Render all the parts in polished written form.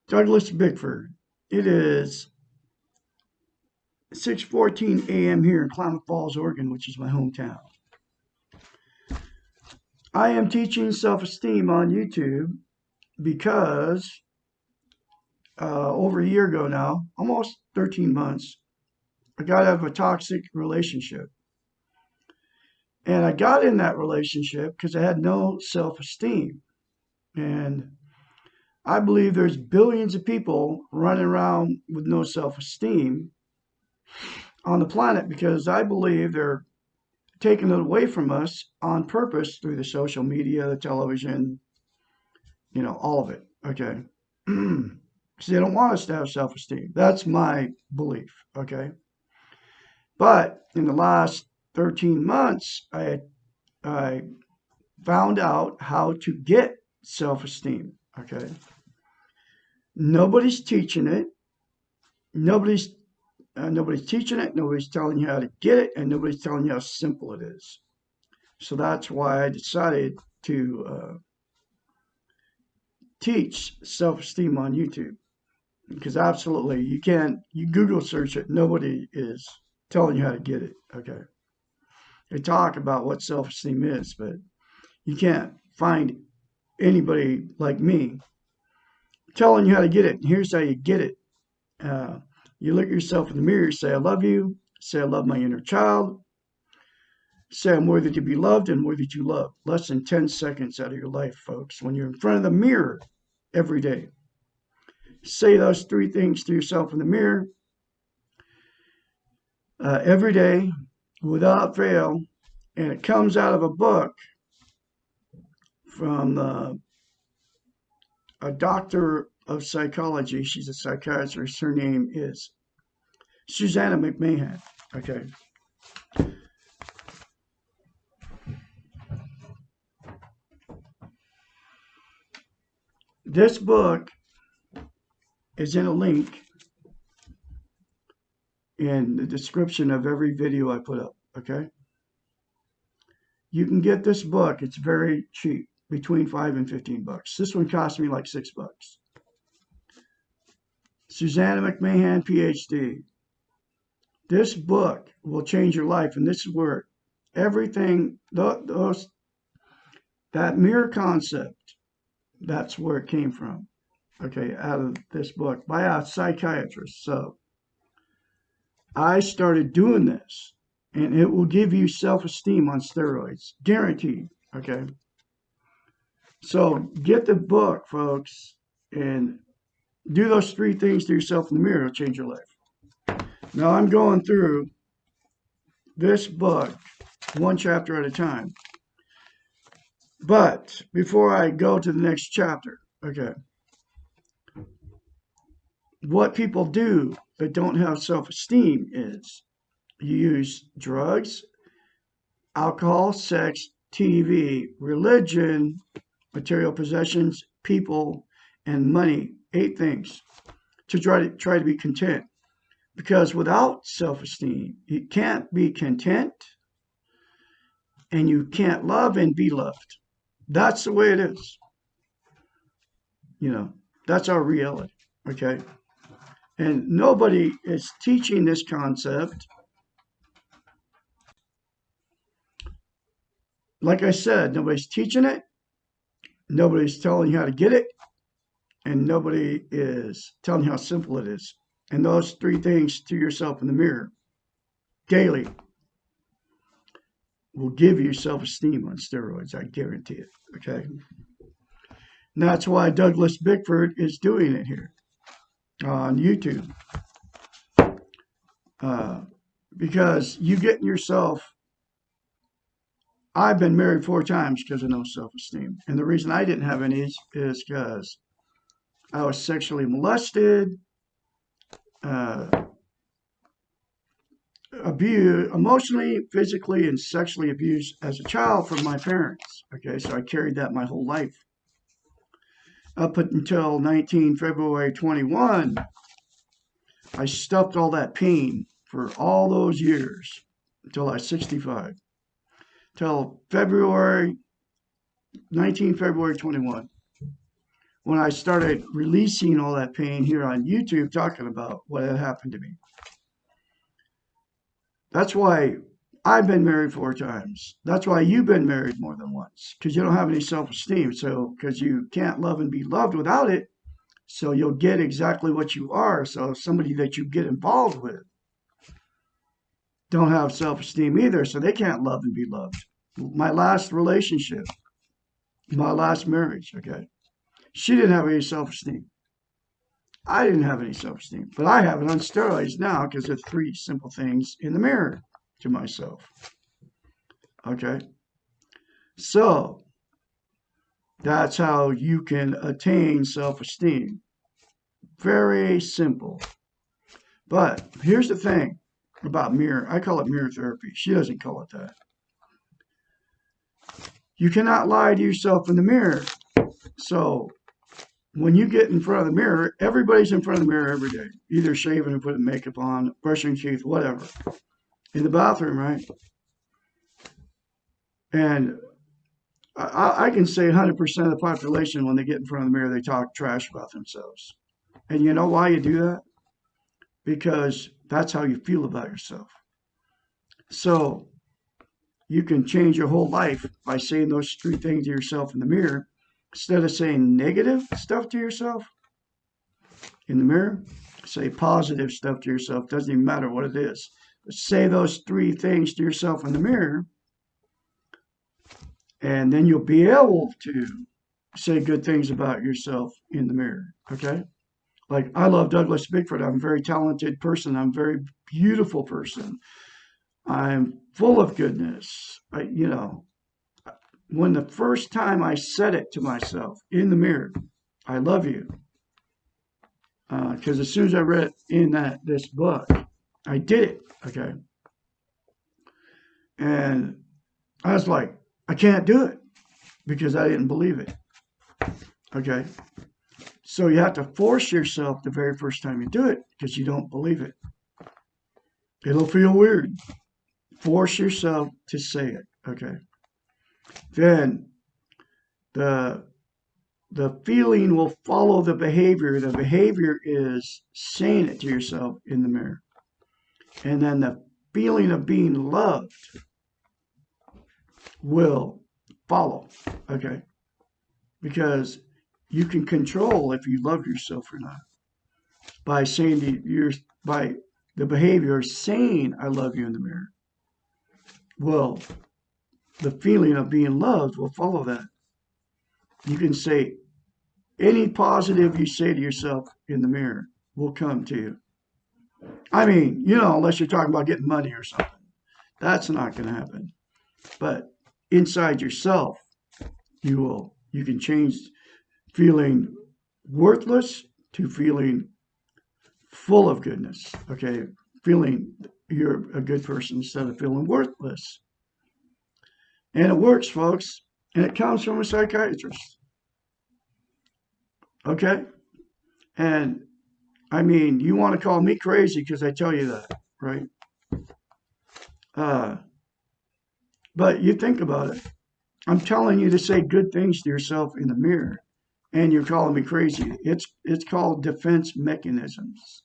Douglas Bickford. It is 6:14 a.m. here in Klamath Falls, Oregon, which is my hometown. I am teaching self-esteem on YouTube because over a year ago now, almost 13 months, I got out of a toxic relationship. And I got in that relationship because I had no self-esteem. And I believe there's billions of people running around with no self-esteem on the planet because I believe they're taking it away from us on purpose through the social media, the television, all of it. Okay. Because they don't want us to have self-esteem. That's my belief. Okay. But in the last 13 months, I found out how to get self-esteem. Okay. Nobody's teaching it. Nobody's teaching it. Nobody's telling you how to get it, and nobody's telling you how simple it is. So that's why I decided to teach self-esteem on YouTube. Because absolutely, you Google search it, nobody is telling you how to get it. Okay. They talk about what self-esteem is, but you can't find anybody like me telling you how to get it. And here's how you get it. You look at yourself in the mirror, say, I love you, say, I love my inner child, say, I'm worthy to be loved and worthy to love. Less than 10 seconds out of your life, folks, when you're in front of the mirror every day. Say those three things to yourself in the mirror every day without fail. And it comes out of a book from a doctor of psychology. She's a psychiatrist. Her name is Susanna McMahon. Okay. This book is in a link in the description of every video I put up. Okay. You can get this book. It's very cheap, between $5 and $15. This one cost me like $6. Susanna McMahon, PhD. This book will change your life, and this is where everything, that mirror concept, that's where it came from. Okay, out of this book by a psychiatrist. So I started doing this, and it will give you self-esteem on steroids, guaranteed. Okay. So get the book, folks, and do those three things to yourself in the mirror. It'll change your life. Now I'm going through this book one chapter at a time. But before I go to the next chapter, okay, what people do that don't have self-esteem is you use drugs, alcohol, sex, TV, religion, material possessions, people, and money. 8 things to try to be content. Because without self-esteem, you can't be content and you can't love and be loved. That's the way it is. That's our reality. Okay. And nobody is teaching this concept. Like I said, nobody's teaching it. Nobody's telling you how to get it. And nobody is telling you how simple it is. And those 3 things to yourself in the mirror daily will give you self-esteem on steroids. I guarantee it. Okay. And that's why Douglas Bickford is doing it here on YouTube. Because you get yourself, I've been married 4 times because of no self-esteem. And the reason I didn't have any is because I was sexually molested, abused, emotionally, physically, and sexually abused as a child from my parents. Okay, so I carried that my whole life. Up until February 21, I stuffed all that pain for all those years until I was 65. Till February 21. when I started releasing all that pain here on YouTube, talking about what had happened to me. That's why I've been married 4 times. That's why you've been married more than once, because you don't have any self-esteem. So, because you can't love and be loved without it, so you'll get exactly what you are. So, somebody that you get involved with don't have self-esteem either, so they can't love and be loved. My last relationship, my last marriage, okay, she didn't have any self-esteem. I didn't have any self-esteem, but I have it on steroids now because of 3 simple things in the mirror to myself. Okay, so that's how you can attain self-esteem. Very simple. But here's the thing about mirror. I call it mirror therapy. She doesn't call it that. You cannot lie to yourself in the mirror. So when you get in front of the mirror, everybody's in front of the mirror every day, either shaving and putting makeup on, brushing teeth, whatever. In the bathroom, right? And I can say 100% of the population, when they get in front of the mirror, they talk trash about themselves. And you know why you do that? Because that's how you feel about yourself. So you can change your whole life by saying those 3 things to yourself in the mirror. Instead of saying negative stuff to yourself in the mirror, say positive stuff to yourself. Doesn't even matter what it is. But say those 3 things to yourself in the mirror, and then you'll be able to say good things about yourself in the mirror. Okay? Like, I love Douglas Bickford. I'm a very talented person. I'm a very beautiful person. I'm full of goodness. When the first time I said it to myself in the mirror, I love you. Because as soon as I read it in this book, I did it. Okay. And I was like, I can't do it because I didn't believe it. Okay. So you have to force yourself the very first time you do it because you don't believe it. It'll feel weird. Force yourself to say it. Okay. Then the feeling will follow the behavior. The behavior is saying it to yourself in the mirror. And then the feeling of being loved will follow. Okay. Because you can control if you love yourself or not by saying by the behavior saying I love you in the mirror. Well, the feeling of being loved will follow that. You can say any positive you say to yourself in the mirror will come to you. I mean, unless you're talking about getting money or something. That's not going to happen. But inside yourself, you can change feeling worthless to feeling full of goodness. Okay, feeling you're a good person instead of feeling worthless. And it works, folks. And it comes from a psychiatrist. Okay? And I mean, you want to call me crazy because I tell you that, right? But you think about it. I'm telling you to say good things to yourself in the mirror, and you're calling me crazy. It's called defense mechanisms.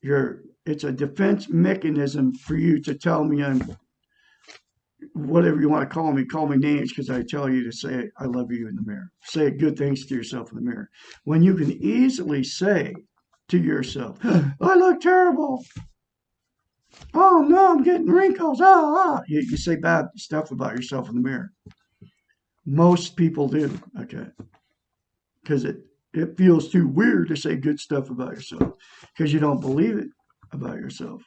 It's a defense mechanism for you to tell me I'm whatever you want to call me names because I tell you to say I love you in the mirror. Say good things to yourself in the mirror. When you can easily say to yourself, I look terrible. Oh no, I'm getting wrinkles. You say bad stuff about yourself in the mirror. Most people do, okay? Because it feels too weird to say good stuff about yourself because you don't believe it about yourself.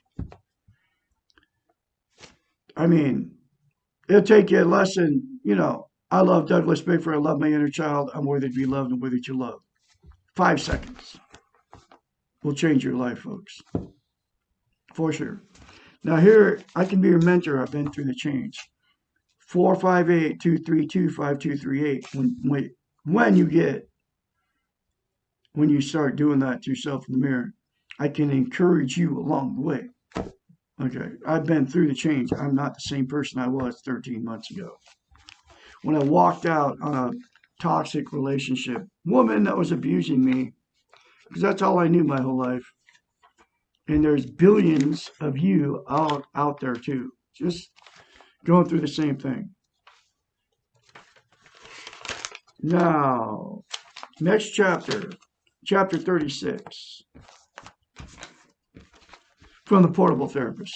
I mean, it'll take you a lesson, I love Douglas Bickford. I love my inner child. I'm worthy to be loved and worthy to love. 5 seconds will change your life, folks. For sure. Now here, I can be your mentor. I've been through the change. 458-232-5238. When you start doing that to yourself in the mirror, I can encourage you along the way. Okay, I've been through the change. I'm not the same person I was 13 months ago. When I walked out on a toxic relationship, woman that was abusing me, because that's all I knew my whole life. And there's billions of you out there too, just going through the same thing. Now, next chapter, chapter 36, from the Portable Therapist.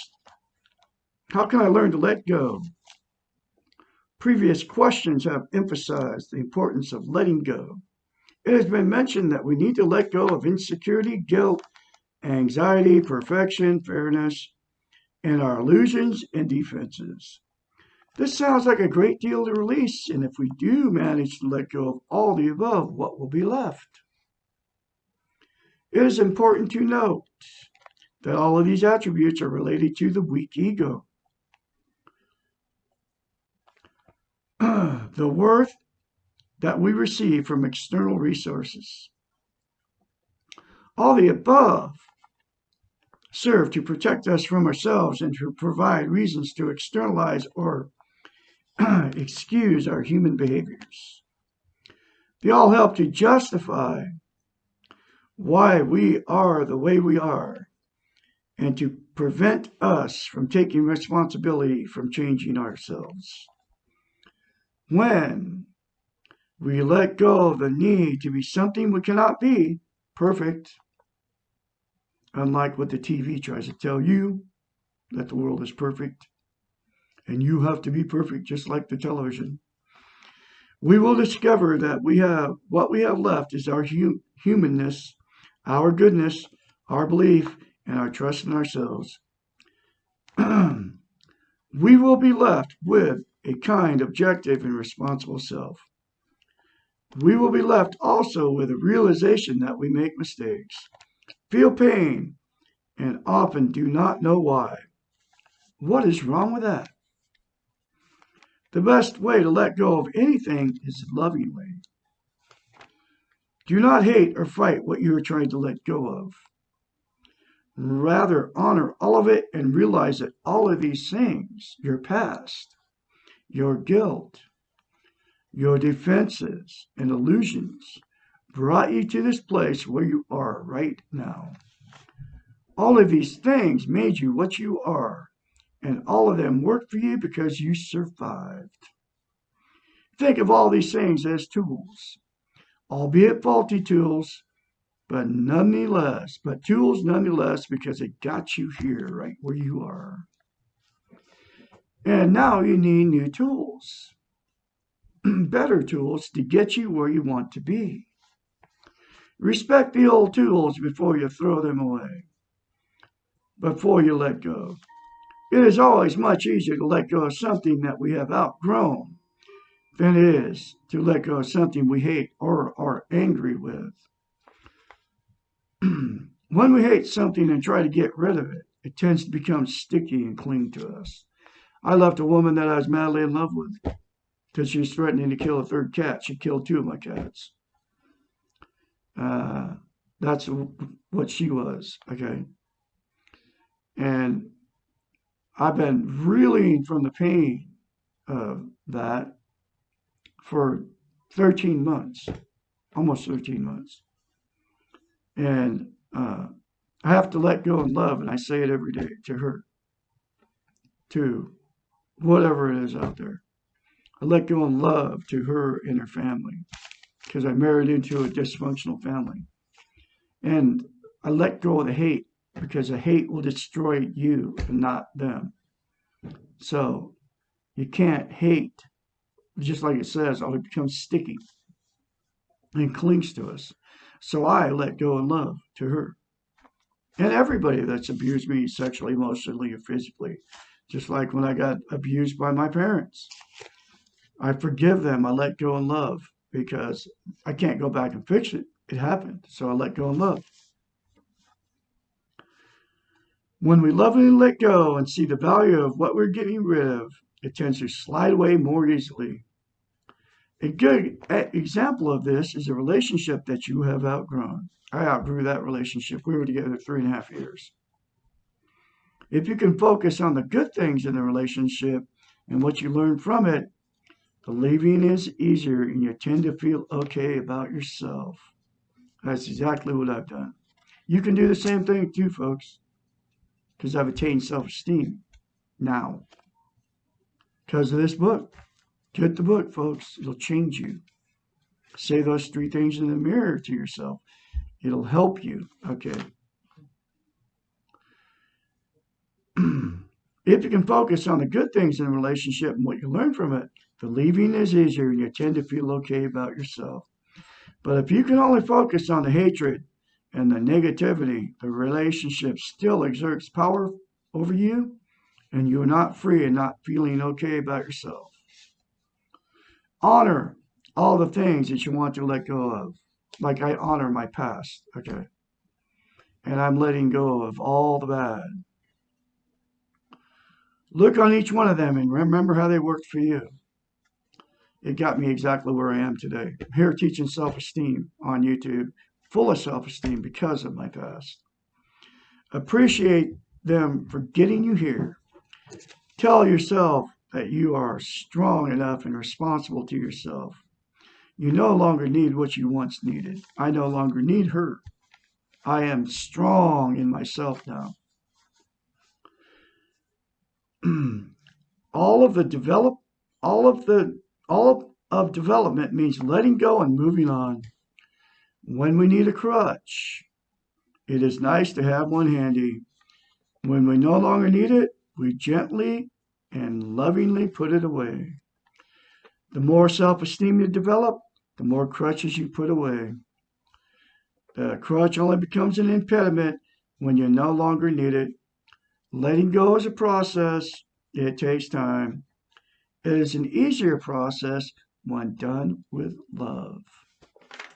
How can I learn to let go? Previous questions have emphasized the importance of letting go. It has been mentioned that we need to let go of insecurity, guilt, anxiety, perfection, fairness, and our illusions and defenses. This sounds like a great deal to release, and if we do manage to let go of all the above, what will be left? It is important to note that all of these attributes are related to the weak ego. The worth that we receive from external resources. All the above serve to protect us from ourselves and to provide reasons to externalize or excuse our human behaviors. They all help to justify why we are the way we are and to prevent us from taking responsibility from changing ourselves. When we let go of the need to be something we cannot be, perfect, unlike what the TV tries to tell you, that the world is perfect, and you have to be perfect just like the television, we will discover that what we have left is our humanness, our goodness, our belief, and our trust in ourselves. We will be left with a kind, objective, and responsible self. We will be left also with a realization that we make mistakes, feel pain, and often do not know why. What is wrong with that? The best way to let go of anything is the loving way. Do not hate or fight what you are trying to let go of. Rather, honor all of it and realize that all of these things, your past, your guilt, your defenses and illusions, brought you to this place where you are right now. All of these things made you what you are, and all of them worked for you because you survived. Think of all these things as tools, albeit faulty tools, but tools nonetheless, because it got you here right where you are. And now you need new tools, better tools to get you where you want to be. Respect the old tools before you throw them away, before you let go. It is always much easier to let go of something that we have outgrown than it is to let go of something we hate or are angry with. When we hate something and try to get rid of it, it tends to become sticky and cling to us. I left a woman that I was madly in love with because she was threatening to kill a third cat. She killed two of my cats. That's what she was, okay? And I've been reeling from the pain of that for 13 months, almost 13 months. And I have to let go and love, and I say it every day to her, to whatever it is out there. I let go and love to her and her family because I married into a dysfunctional family. And I let go of the hate because the hate will destroy you and not them. So you can't hate, just like it says, it becomes sticky and clings to us. So I let go and love to her. And everybody that's abused me sexually, emotionally, or physically. Just like when I got abused by my parents. I forgive them. I let go and love because I can't go back and fix it. It happened. So I let go and love. When we lovingly let go and see the value of what we're getting rid of, it tends to slide away more easily. A good example of this is a relationship that you have outgrown. I outgrew that relationship. We were together 3.5 years. If you can focus on the good things in the relationship and what you learn from it, Believing is easier and you tend to feel okay about yourself. That's exactly what I've done. You can do the same thing too, folks, because I've attained self-esteem now because of this book. Get the book, folks. It'll change you. Say those 3 things in the mirror to yourself. It'll help you. Okay. If you can focus on the good things in a relationship and what you learn from it, believing is easier and you tend to feel okay about yourself. But if you can only focus on the hatred and the negativity, the relationship still exerts power over you and you're not free and not feeling okay about yourself. Honor all the things that you want to let go of. Like I honor my past, okay? And I'm letting go of all the bad. Look on each one of them and remember how they worked for you. It got me exactly where I am today. I'm here teaching self-esteem on YouTube, full of self-esteem because of my past. Appreciate them for getting you here. Tell yourself that you are strong enough and responsible to yourself. You no longer need what you once needed. I no longer need her. I am strong in myself now. all of development means letting go and moving on. When we need a crutch, it is nice to have one handy. When we no longer need it, we gently and lovingly put it away. The more self-esteem you develop, the more crutches you put away. The crutch only becomes an impediment when you no longer need it. Letting go is a process. It takes time. It is an easier process when done with love.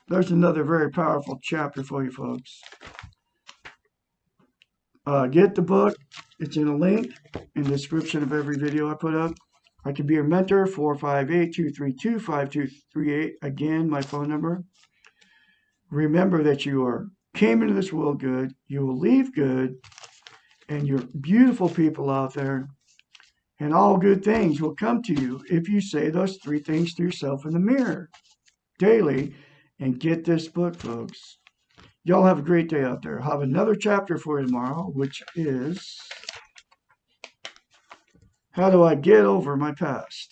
There's another very powerful chapter for you folks. Get the book. It's in a link in the description of every video I put up. I can be your mentor, 458-232-5238. Again, my phone number. Remember that you came into this world good. You will leave good. And you're beautiful people out there. And all good things will come to you if you say those 3 things to yourself in the mirror daily. And get this book, folks. Y'all have a great day out there. I'll have another chapter for you tomorrow, which is How Do I Get Over My Past?